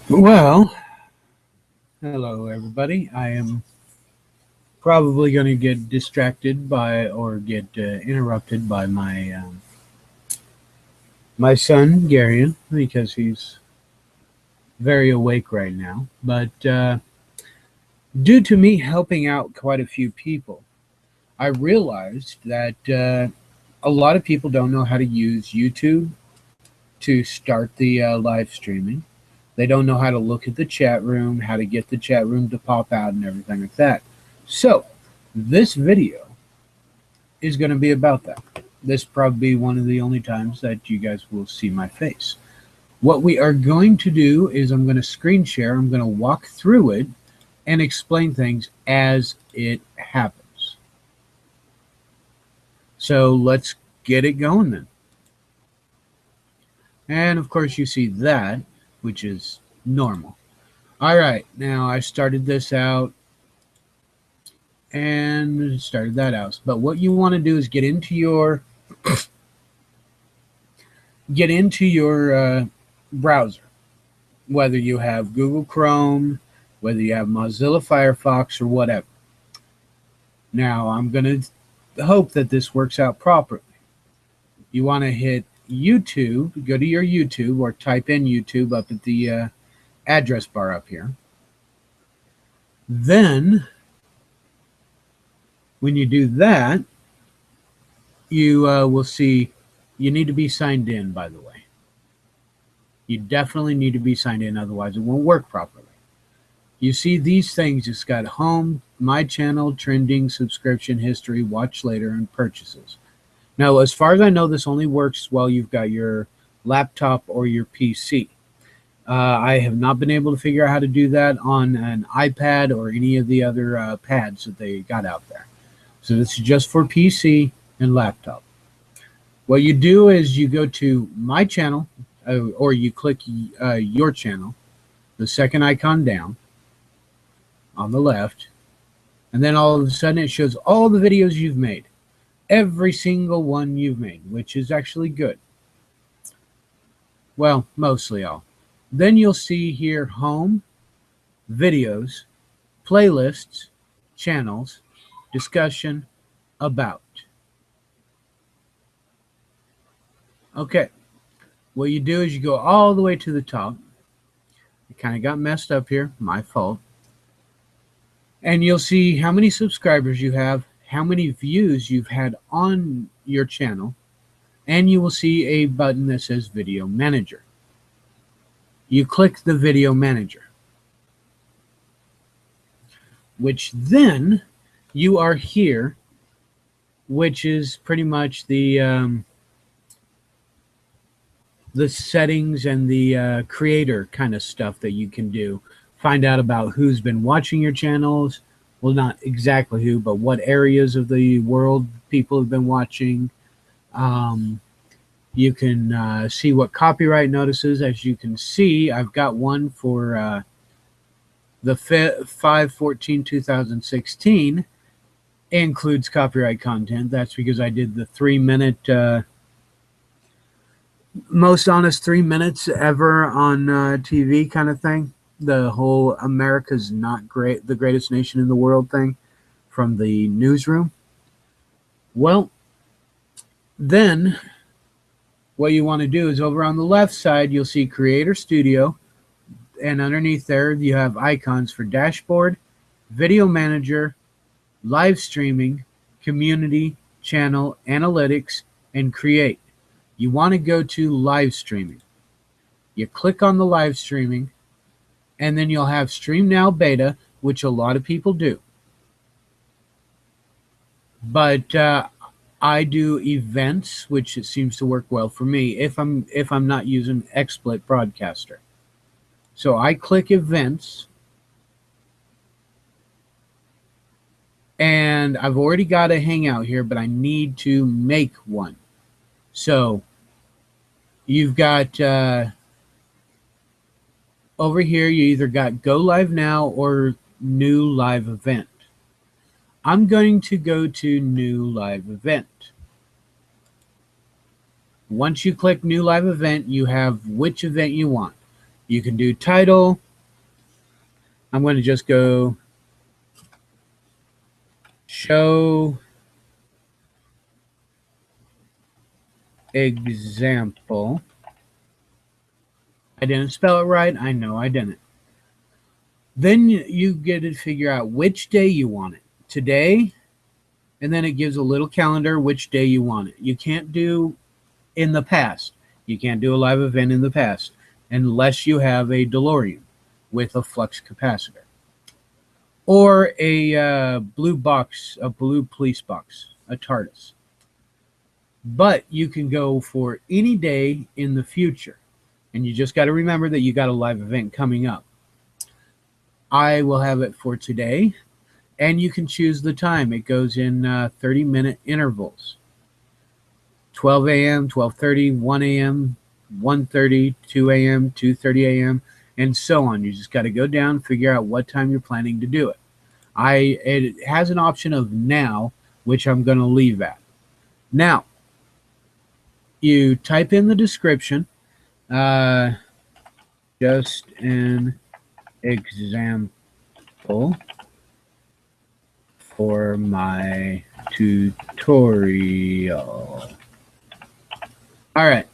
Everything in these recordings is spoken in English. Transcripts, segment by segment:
Well, hello everybody. I am probably going to get distracted by or get interrupted by my son Garion because he's very awake right now. But due to me helping out quite a few people, I realized that a lot of people don't know how to use YouTube to start the live streaming. They don't know how to look at the chat room, how to get the chat room to pop out, and everything like that. So, this video is going to be about that. This probably be one of the only times that you guys will see my face. What we are going to do is I'm going to screen share, I'm going to walk through it and explain things as it happens. So let's get it going then. And of course you see that, which is normal. All right, now I started this out and started that out. But what you want to do is get into your browser, whether you have Google Chrome, whether you have Mozilla Firefox, or whatever. Now I'm going to hope that this works out properly. You want to hit YouTube, go to your YouTube, or type in YouTube up at the address bar up here. Then, when you do that, you will see you need to be signed in, by the way. You definitely need to be signed in, otherwise it won't work properly. You see these things, it's got home, my channel, trending, subscription history, watch later, and purchases. Now, as far as I know, this only works while you've got your laptop or your PC. I have not been able to figure out how to do that on an iPad or any of the other pads that they got out there. So this is just for PC and laptop. What you do is you go to my channel, or you click your channel, the second icon down on the left, and then all of a sudden it shows all the videos you've made. Every single one you've made, which is actually good. Well, mostly all. Then you'll see here home, videos, playlists, channels, discussion, about. Okay, what you do is you go all the way to the top. It kind of got messed up here, my fault. And you'll see how many subscribers you have, how many views you've had on your channel, and you will see a button that says Video Manager. You click the Video Manager, which then you are here, which is pretty much the settings and the creator kind of stuff that you can do. Find out about who's been watching your channels. Well, not exactly who, but what areas of the world people have been watching. You can see what copyright notices. As you can see, I've got one for the 5/14/2016. Includes copyright content. That's because I did the 3-minute, most honest 3 minutes ever on TV kind of thing. The whole America's not great, the greatest nation in the world thing from the newsroom. Well, then what you want to do is over on the left side, you'll see Creator Studio. And underneath there, you have icons for Dashboard, Video Manager, Live Streaming, Community, Channel, Analytics, and Create. You want to go to Live Streaming. You click on the Live Streaming, and then you'll have Stream Now Beta, which a lot of people do. But I do events, which it seems to work well for me if I'm not using XSplit Broadcaster. So I click events, and I've already got a Hangout here, but I need to make one. So you've got over here, you either got Go Live Now or New Live Event. I'm going to go to New Live Event. Once you click New Live Event, you have which event you want. You can do title. I'm going to just go show example. I didn't spell it right. I know I didn't. Then you get to figure out which day you want it. Today, and then it gives a little calendar which day you want it. You can't do in the past. You can't do a live event in the past unless you have a DeLorean with a flux capacitor or a blue box, a blue police box, a TARDIS. But you can go for any day in the future. And you just got to remember that you got a live event coming up. I will have it for today, and you can choose the time. It goes in 30-minute intervals. 12 a.m., 12:30, 1 a.m., 1:30, 2 a.m., 2:30 a.m., and so on. You just got to go down, figure out what time you're planning to do it. It has an option of now, which I'm going to leave at. Now, you type in the description, just an example for my tutorial. All right.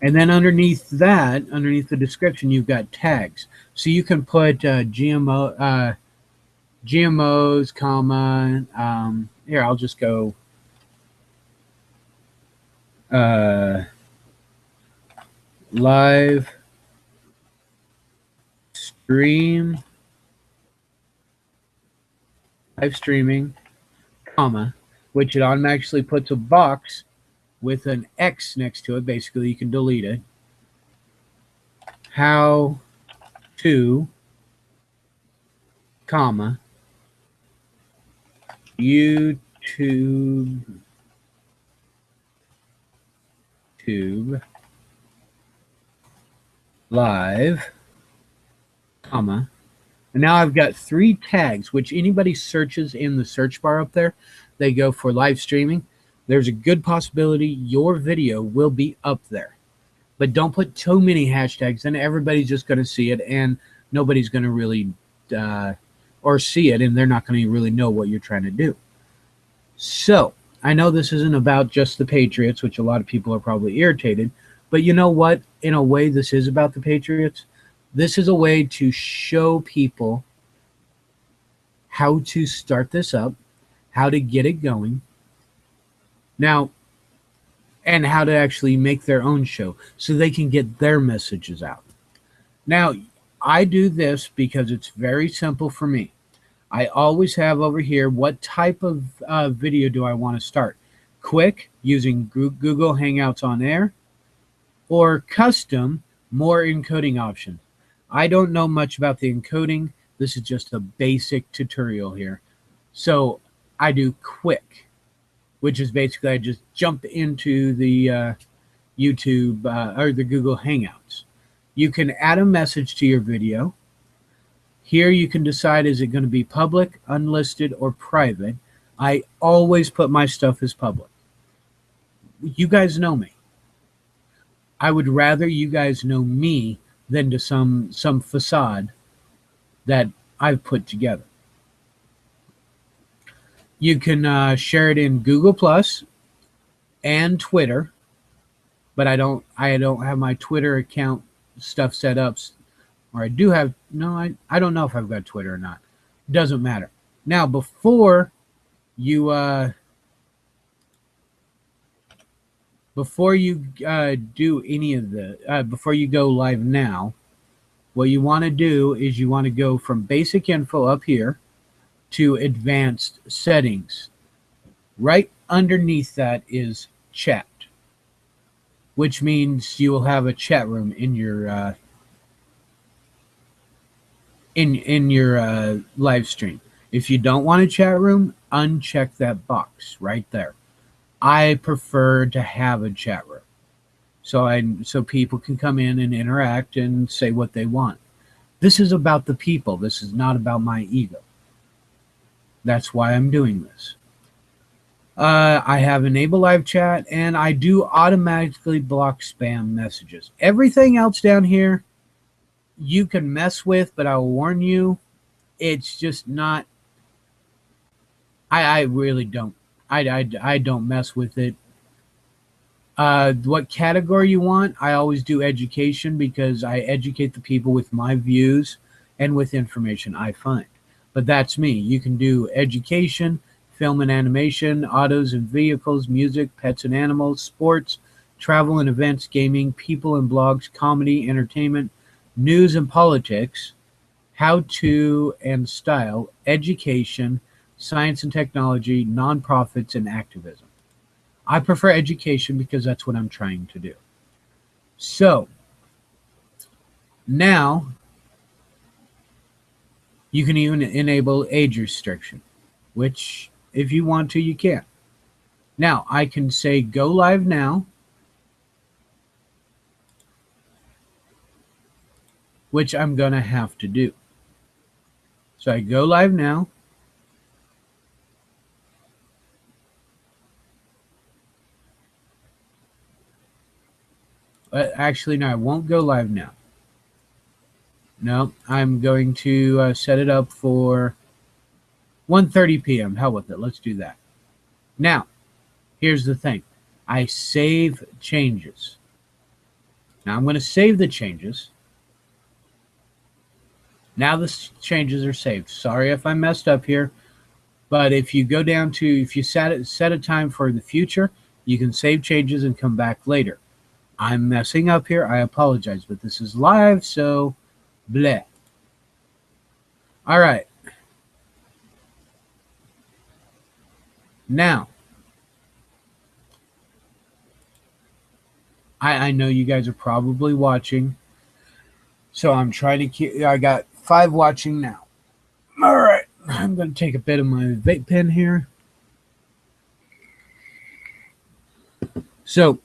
And then underneath that, underneath the description, you've got tags. So you can put GMOs, comma, here, I'll just go live streaming, comma, which it automatically puts a box with an X next to it. Basically, you can delete it. How to, comma, YouTube live, comma. And now I've got 3 tags, which anybody searches in the search bar up there, they go for live streaming. There's a good possibility your video will be up there. But don't put too many hashtags, then everybody's just going to see it, and nobody's going to really, or see it, and they're not going to really know what you're trying to do. So, I know this isn't about just the Patriots, which a lot of people are probably irritated, but you know what? In a way, this is about the Patriots. This is a way to show people how to start this up, how to get it going. Now, and how to actually make their own show so they can get their messages out. Now, I do this because it's very simple for me. I always have over here, what type of video do I want to start? Quick, using Google Hangouts on air, or custom, more encoding options. I don't know much about the encoding. This is just a basic tutorial here. So I do quick, which is basically I just jump into the YouTube or the Google Hangouts. You can add a message to your video. Here you can decide, is it going to be public, unlisted, or private. I always put my stuff as public. You guys know me. I would rather you guys know me than to some facade that I've put together. You can share it in Google Plus and Twitter, but I don't have my Twitter account stuff set up, or I do have. No, I don't know if I've got Twitter or not. Doesn't matter. Now, before you do any of the before you go live now, what you want to do is you want to go from basic info up here to advanced settings. Right underneath that is chat, which means you will have a chat room in your in your live stream. If you don't want a chat room, uncheck that box right there. I prefer to have a chat room, so people can come in and interact and say what they want. This is about the people. This is not about my ego. That's why I'm doing this. I have enable live chat, and I do automatically block spam messages. Everything else down here, you can mess with, but I'll warn you, it's just not. I really don't. I don't mess with it. What category you want? I always do education because I educate the people with my views and with information I find. But that's me. You can do education, film and animation, autos and vehicles, music, pets and animals, sports, travel and events, gaming, people and blogs, comedy, entertainment, news and politics, how to and style, education, science and technology, nonprofits, and activism. I prefer education because that's what I'm trying to do. So now you can even enable age restriction, which if you want to, you can. Now I can say go live now, which I'm going to have to do. So I go live now. Actually, no, I won't go live now. No, I'm going to set it up for 1:30 p.m. Hell with it. Let's do that. Now, here's the thing. I save changes. Now I'm going to save the changes. Now the changes are saved. Sorry if I messed up here, but if you go down to, if you set a time for the future, you can save changes and come back later. I'm messing up here. I apologize, but this is live, so bleh. All right. Now, I know you guys are probably watching, so I'm trying to keep, I got 5 watching now. All right. I'm going to take a bit of my vape pen here. So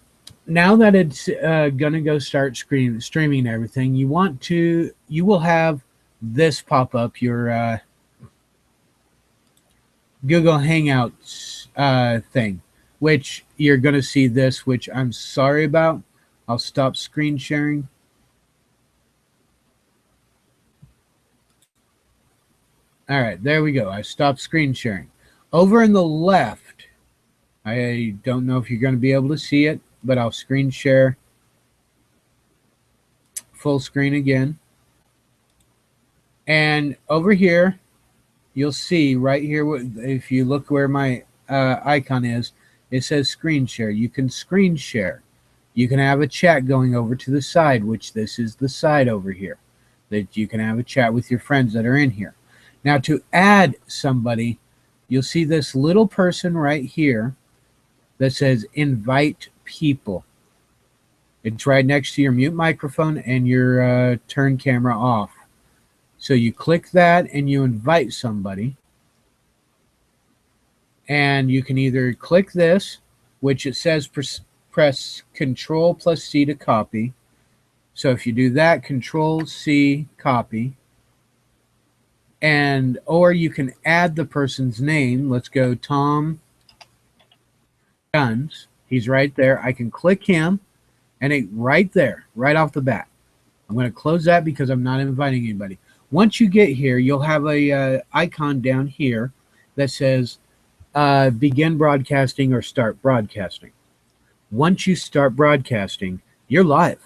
now that it's going to go start streaming everything, you will have this pop up, your Google Hangouts thing, which you're going to see this, which I'm sorry about. I'll stop screen sharing. All right, there we go. I stopped screen sharing. Over in the left, I don't know if you're going to be able to see it, but I'll screen share full screen again. And over here, you'll see right here, if you look where my icon is, it says screen share. You can screen share. You can have a chat going over to the side, which this is the side over here, that you can have a chat with your friends that are in here. Now to add somebody, you'll see this little person right here that says invite people. It's right next to your mute microphone and your turn camera off. So you click that and you invite somebody. And you can either click this, which it says press Control plus C to copy. So if you do that, Control C, copy. And or you can add the person's name. Let's go Tom Guns. He's right there. I can click him and it right there, right off the bat. I'm going to close that because I'm not inviting anybody. Once you get here, you'll have a icon down here that says begin broadcasting or start broadcasting. Once you start broadcasting, you're live.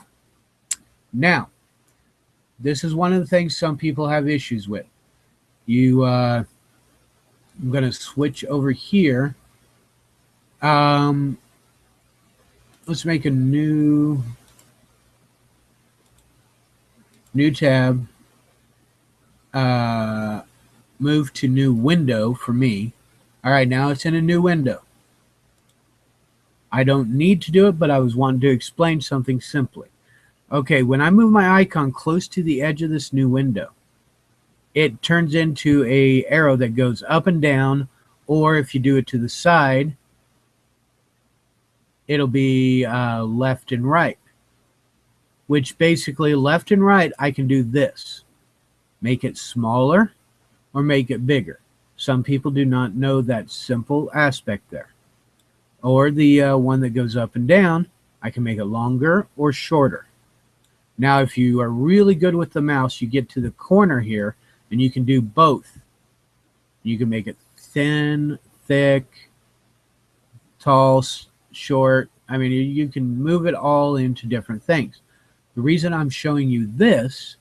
Now, this is one of the things some people have issues with. I'm going to switch over here. Let's make a new tab. Move to new window for me. All right, now it's in a new window. I don't need to do it, but I was wanting to explain something simply. Okay, when I move my icon close to the edge of this new window, it turns into a arrow that goes up and down, or if you do it to the side, it'll be left and right, which basically left and right, I can do this. Make it smaller or make it bigger. Some people do not know that simple aspect there. Or the one that goes up and down, I can make it longer or shorter. Now, if you are really good with the mouse, you get to the corner here, and you can do both. You can make it thin, thick, tall, short. I mean, you can move it all into different things. The reason I'm showing you this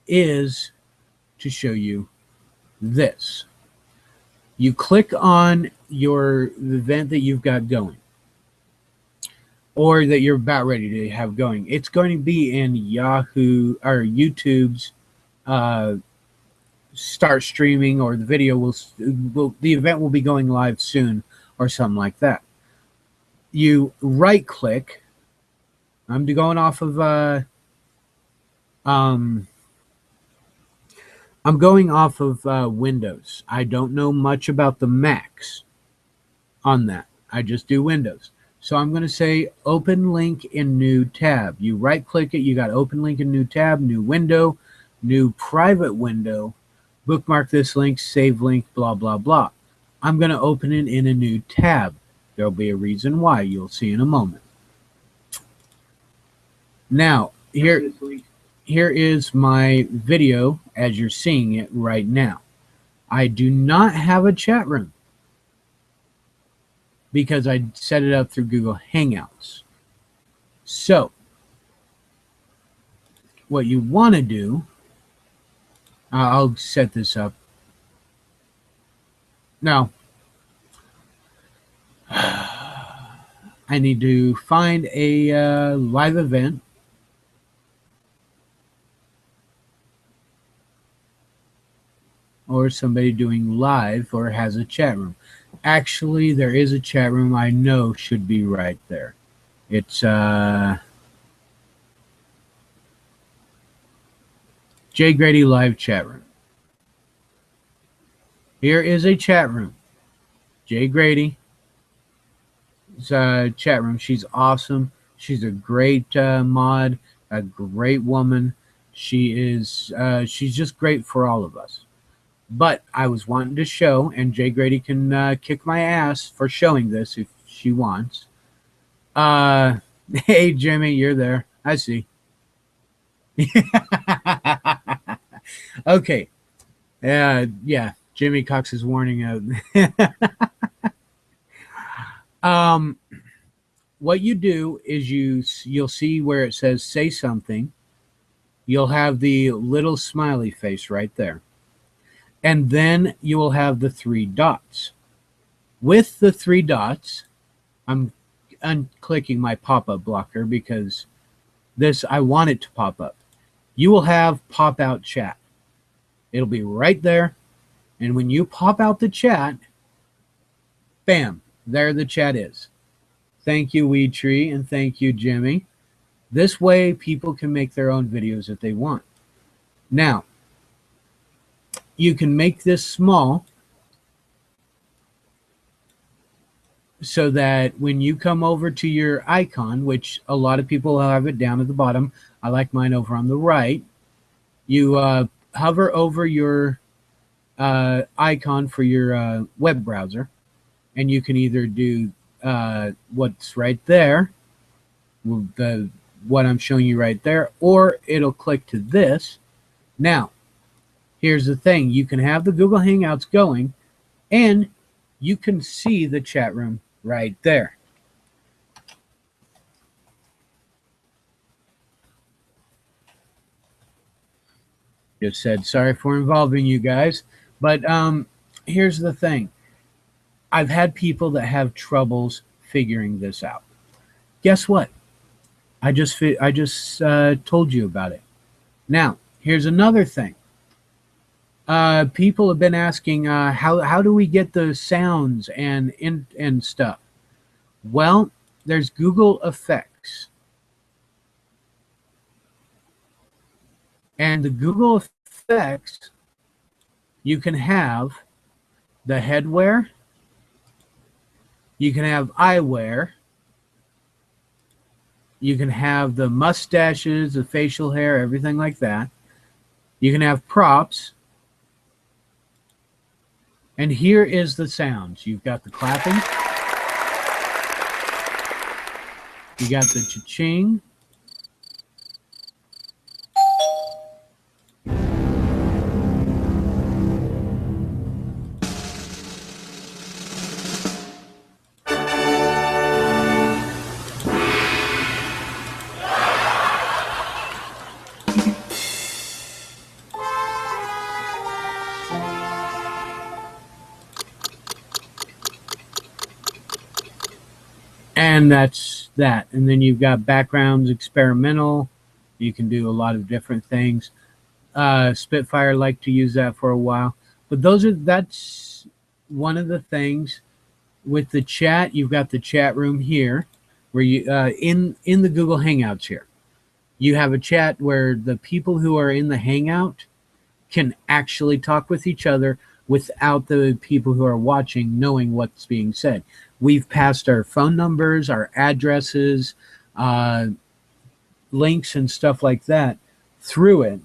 is to show you this. You click on the event that you've got going, or that you're about ready to have going. It's going to be in Yahoo or YouTube's start streaming, or the video the event will be going live soon, or something like that. You right click. I'm going off of I'm going off of Windows. I don't know much about the Macs on that. I just do Windows. So I'm going to say open link in new tab. You right click it. You got open link in new tab, new window, new private window, bookmark this link, save link, blah, blah, blah. I'm going to open it in a new tab. There'll be a reason why. You'll see in a moment. Now, here is my video as you're seeing it right now. I do not have a chat room because I set it up through Google Hangouts. So, what you want to do, I'll set this up. Now, I need to find a live event. Or somebody doing live or has a chat room. Actually, there is a chat room I know should be right there. It's Jay Grady live chat room. Here is a chat room. Jay Grady chat room. She's awesome. She's a great mod, a great woman. She's just great for all of us. But I was wanting to show, and Jay Grady can kick my ass for showing this if she wants. Hey, Jimmy, you're there. I see. Okay. Yeah, Jimmy Cox is warning out. What you do is you'll see where it says say something. You'll have the little smiley face right there. And then you will have the 3 dots. With the 3 dots, I'm unclicking my pop-up blocker because this, I want it to pop up. You will have pop-out chat. It'll be right there. And when you pop out the chat, bam, there the chat is. Thank you, Weed Tree, and thank you, Jimmy. This way, people can make their own videos if they want. Now, you can make this small so that when you come over to your icon, which a lot of people have it down at the bottom, I like mine over on the right, you hover over your icon for your web browser, and you can either do what's right there, what I'm showing you right there, or it'll click to this. Now, here's the thing. You can have the Google Hangouts going, and you can see the chat room right there. Just said sorry for involving you guys, but here's the thing. I've had people that have troubles figuring this out. Guess what? I just told you about it. Now, here's another thing. People have been asking, how do we get the sounds and stuff? Well, there's Google Effects. And the Google Effects, you can have the headwear, you can have eyewear, you can have the mustaches, the facial hair, everything like that. You can have props. And here is the sounds. You've got the clapping. You got the cha-ching. And that's that. And then you've got backgrounds, experimental. You can do a lot of different things. Spitfire liked to use that for a while. But that's one of the things with the chat. You've got the chat room here where you in the Google Hangouts here. You have a chat where the people who are in the Hangout can actually talk with each other without the people who are watching knowing what's being said. We've passed our phone numbers, our addresses, links and stuff like that through it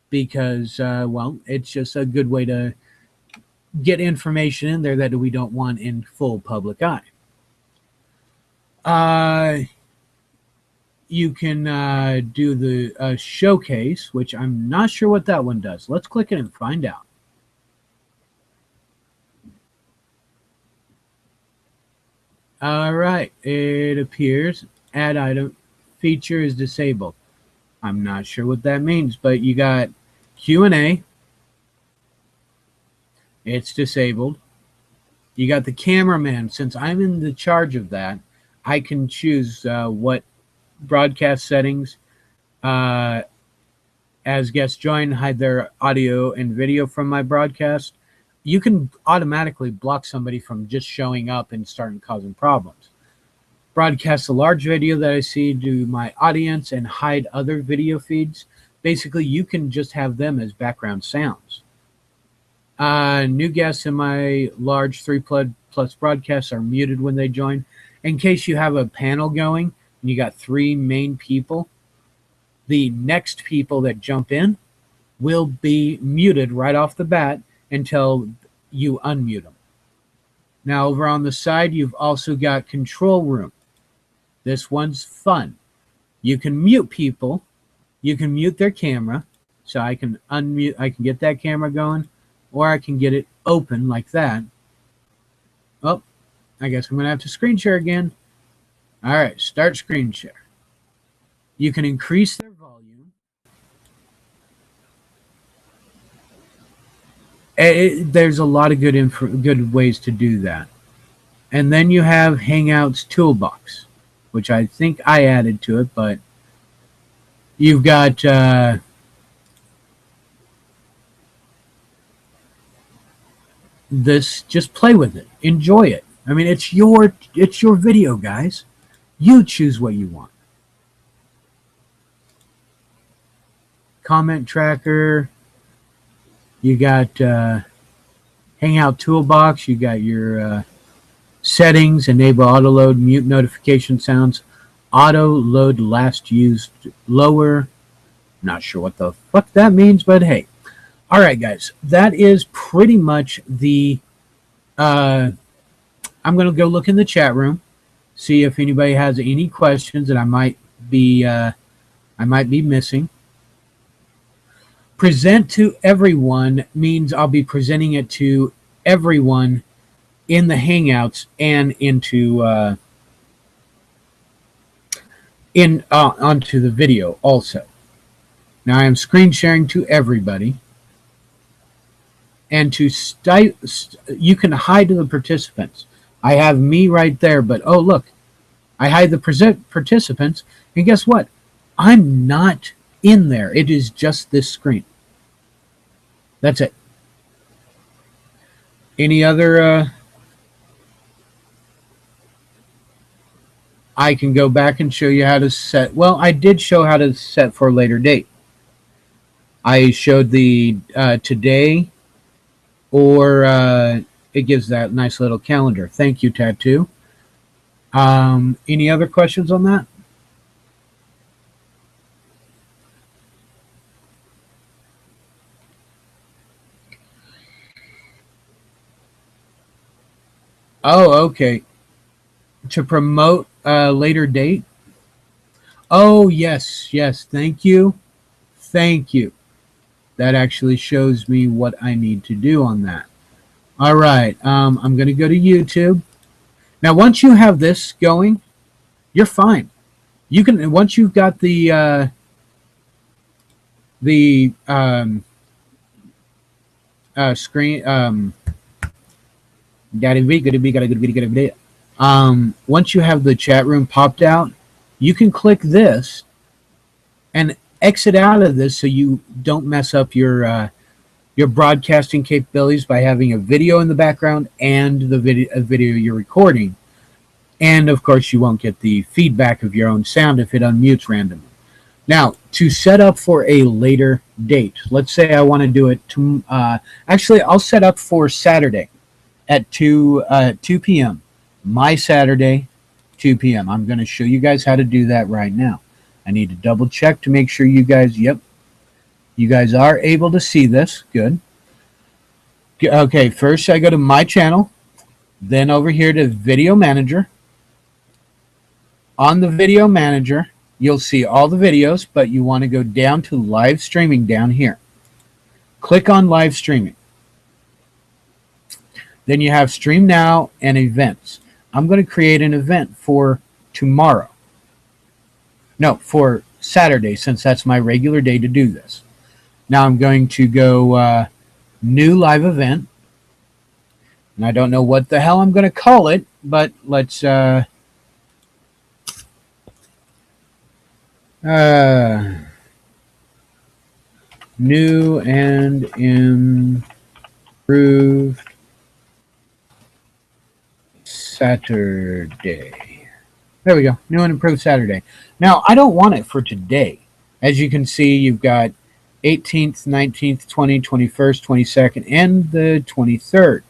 because, well, it's just a good way to get information in there that we don't want in full public eye. You can do the showcase, which I'm not sure what that one does. Let's click it and find out. All right, it appears add item feature is disabled. I'm not sure what that means, but you got Q&A. It's disabled. You got the cameraman. Since I'm in the charge of that, I can choose what broadcast settings as guests join, hide their audio and video from my broadcast. You can automatically block somebody from just showing up and starting causing problems. Broadcast a large video that I see to my audience and hide other video feeds. Basically, you can just have them as background sounds. New guests in my large 3+ broadcasts are muted when they join. In case you have a panel going and you got 3 main people, the next people that jump in will be muted right off the bat until you unmute them. Now over on the side, you've also got control room. This one's fun. You can mute people. You can mute their camera. So I can unmute, I can get that camera going, or I can get it open like that. Oh, I guess I'm going to have to screen share again. All right, start screen share. You can increase their volume. There's a lot of good ways to do that. And then you have Hangouts Toolbox, which I think I added to it, but you've got this. Just play with it, enjoy it. I mean, it's your video, guys. You choose what you want. Comment tracker. You got Hangout Toolbox. You got your settings, enable auto load, mute notification sounds, auto load last used lower. Not sure what the fuck that means, but hey. All right, guys, that is pretty much the. I'm going to go look in the chat room, see if anybody has any questions that I might be missing. Present to everyone means I'll be presenting it to everyone in the Hangouts and into onto the video also. Now I am screen sharing to everybody, and you can hide the participants. I have me right there, but oh look, I hide the participants, and guess what? I'm not in there. It is just this screen. That's it. Any other? I can go back and show you how to set. Well, I did show how to set for a later date. I showed the today, or it gives that nice little calendar. Thank you, Tattoo. Any other questions on that? Oh, okay. To promote a later date? Oh, yes. Thank you. That actually shows me what I need to do on that. All right. I'm going to go to YouTube. Now, once you have this going, you're fine. You can, once you've got the screen, Once you have the chat room popped out, you can click this and exit out of this so you don't mess up your broadcasting capabilities by having a video in the background and the video you're recording. And of course, you won't get the feedback of your own sound if it unmutes randomly. Now, to set up for a later date, let's say I want to do it to, actually, I'll set up for Saturday at 2 p.m. My Saturday, 2 p.m. I'm going to show you guys how to do that right now. I need to double check to make sure you guys, yep, you guys are able to see this. Good. Okay, first I go to my channel, then over here to Video Manager. On the Video Manager, you'll see all the videos, but you want to go down to live streaming down here. Click on live streaming. Then you have stream now and events. I'm going to create an event for tomorrow. No, for Saturday, since that's my regular day to do this. Now I'm going to go new live event. And I don't know what the hell I'm going to call it, but let's new and improved Saturday. There we go. New and improved Saturday. Now, I don't want it for today. As you can see, you've got 18th, 19th, 20th, 21st, 22nd, and the 23rd.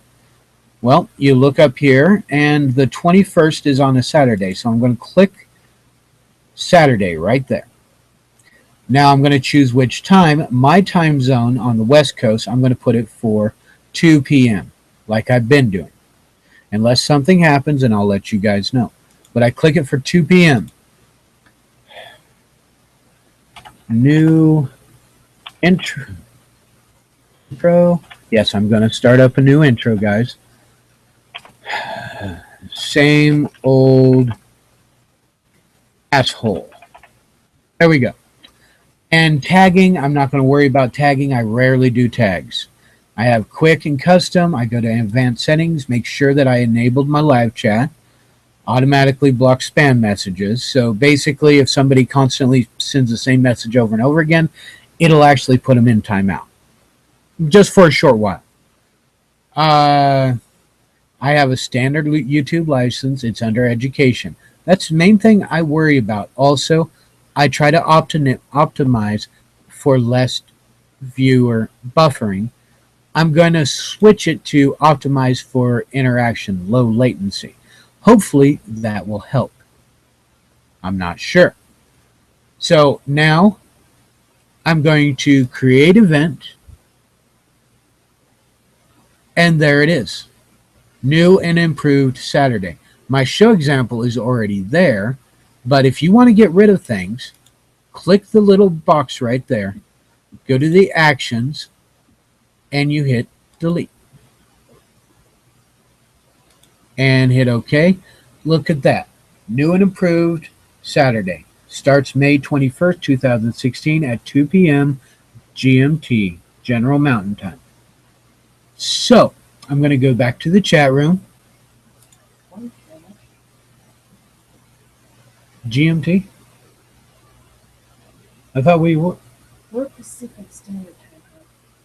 Well, you look up here, and the 21st is on a Saturday. So I'm going to click Saturday right there. Now I'm going to choose which time. My time zone on the West Coast, I'm going to put it for 2 p.m. like I've been doing. Unless something happens, and I'll let you guys know. But I click it for 2 p.m. New intro. Yes, I'm going to start up a new intro, guys. Same old asshole. There we go. And tagging, I'm not going to worry about tagging. I rarely do tags. I have quick and custom. I go to advanced settings, make sure that I enabled my live chat. Automatically block spam messages. So basically, if somebody constantly sends the same message over and over again, it'll actually put them in timeout. Just for a short while. I have a standard YouTube license. It's under education. That's the main thing I worry about. Also, I try to optimize for less viewer buffering. I'm going to switch it to optimize for interaction, low latency. Hopefully that will help. I'm not sure. So now I'm going to create event. And there it is. New and improved Saturday. My show example is already there. But if you want to get rid of things, click the little box right there. Go to the actions. And you hit delete. And hit OK. Look at that. New and improved Saturday. Starts May 21st, 2016 at 2 p.m. GMT, General Mountain Time. So, I'm going to go back to the chat room. GMT? I thought we were... We're Pacific Standard Time.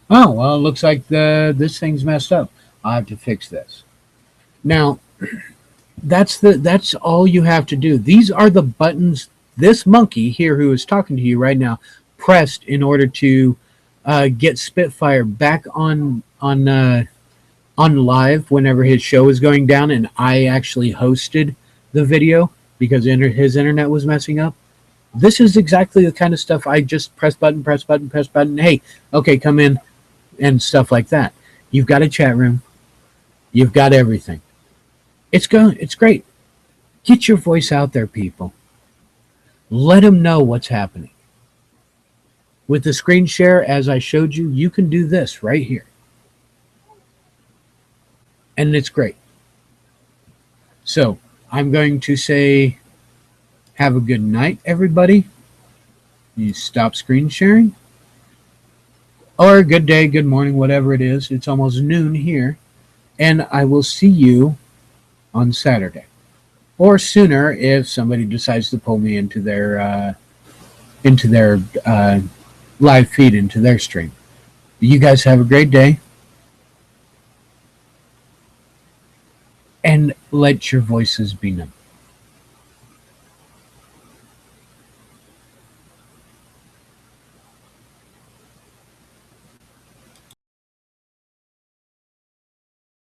Oh, well, it looks like this thing's messed up. I'll have to fix this. Now, that's all you have to do. These are the buttons this monkey here who is talking to you right now pressed in order to get Spitfire back on live whenever his show was going down, and I actually hosted the video because his internet was messing up. This is exactly the kind of stuff I just press button. Hey, okay, come in, and stuff like that. You've got a chat room. You've got everything. It's great. Get your voice out there, people. Let them know what's happening. With the screen share, as I showed you, you can do this right here. And it's great. So, I'm going to say, have a good night, everybody. You stop screen sharing. Or good day, good morning, whatever it is. It's almost noon here. And I will see you on Saturday. or sooner if somebody decides to pull me into their live feed, into their stream. You guys have a great day, and let your voices be known.